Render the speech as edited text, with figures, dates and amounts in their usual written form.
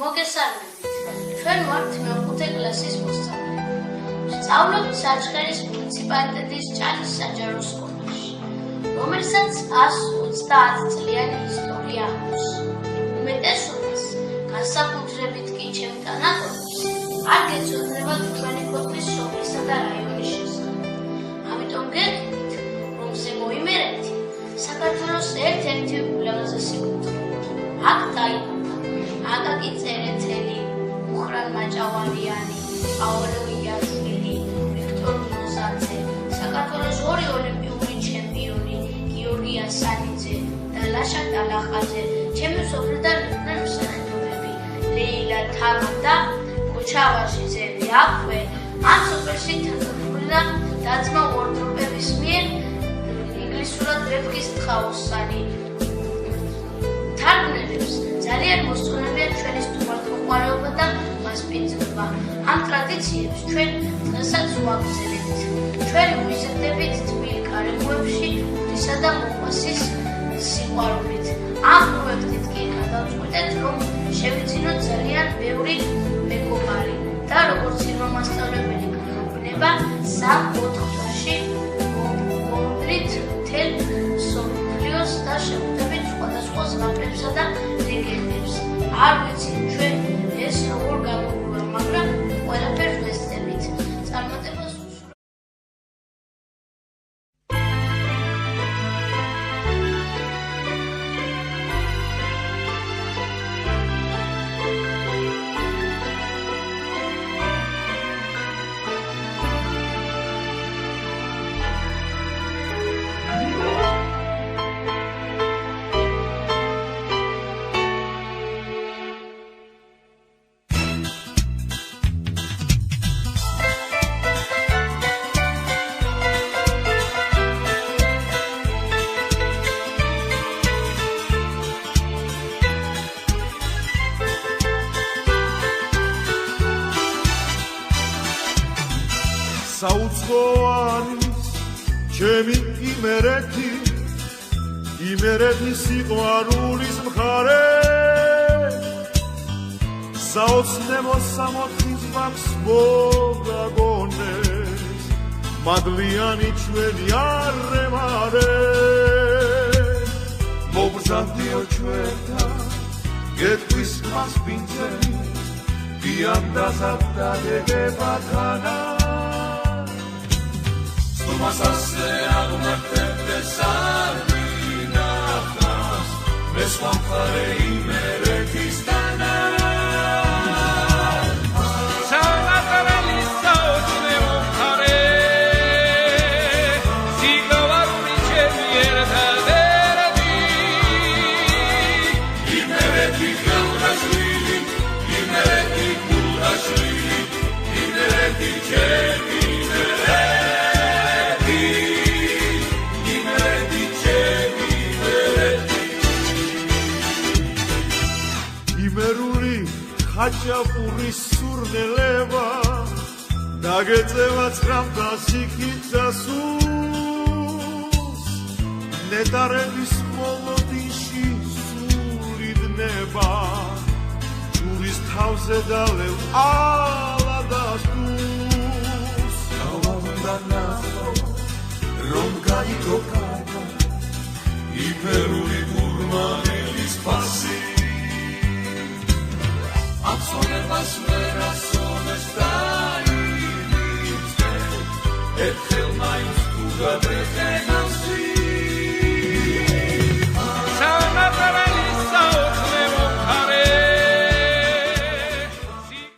მოგესალმებით. ჩვენ ვართ მეხუთე კლასის მოსწავლეები. ვსწავლობთ საჩხერის მუნიციპალიტეტის ჭალის საჯარო სკოლაში, რომელსაც 130 წლიანი ისტორია აქვს. უმეტესობას განსაკუთრებით კი ჩემ თანატოლებს არ გეცნობათ თქვენი ქვეყნის სოფლისა და რაიონის შესახებ. ამიტომ გეტყვით, რომ ზემო იმერეთი საქართველოს ერთ-ერთი ულამაზესი კუთხეა. აქ დაიბადა აკაკი წერეთელი, მუხრან მაჭავარიანი, პაოლო იაშვილი, ვიქტორ მოზაძე, საქართველოს 2 ოლიმპიური ჩემპიონი, გიორგი ასანიძე და ლაშა ტალახაძე, ჩემი სოფლიდან იყვნენ მსახიობები, ლეილა თამა და კოჩა ავაშიძეები. აქვე ამ სოფელში თანხმობდნენ და-ძმა უორდროპების მიერ ინგლისურად ვეფხის თხაოსანი. თარგმნელებს ძალიან მოსწონებია ჩვენი სტუმართმოყვარეობა და მასპინძლობა. ამ ტრადიციებს ჩვენ დღესაც ვაგრძელებთ. ჩვენ ვიზრდებით თბილ კარიბოებში ღვთისა და მოყვასის სიყვარულით. ამ პროექტით კი გადავწყვეტეთ, რომ შევიძინოთ ძალიან ბევრი მეგობარი და როგორც მასწავლებელი განაჩვენება 3-4 დღეში მოვიდით მთელ მსოფლიოს და შევხვდებით სხვადასხვა ზღაპრებსა და ლეგენდებს. არ ვიცი ჩვენ ეს როგორ გამოგვივა, მაგრამ ყველაფერს ვესწრებით. წარმატებას უსურვებთ. საუცხოანის ჩემი იმერეთი, იმერეთის სიყვარულის მხარე, საოცნებო სამოთხის ვახს მოგაგონეს, მადლიანი ჩვენი არემარე. მოგზავდიო ჩვენთან, გეტყვის მასპინძელი, დიანდაზავდა დებათანა. Masase agmerte sarminatas, meswamkhare imeretis dana. Salatareli saochne umkhare, sigavaruni chemi ertaderdi. Imereti gavrazvili, imereti gulashvili, imereti chemi ხაჭაპურის სურნელება დაგეწევა ცხრამდა სიქით და სულს, ნეტარების მოლოდინში სულიდნება, ჯურის თავზე დალევ ალადას დუს. გავავდა ნახო, რომ გაიგო კარგად, იფერული გურმანელის ფასი. Absolvas verasones dai, et hel mai stuga breten.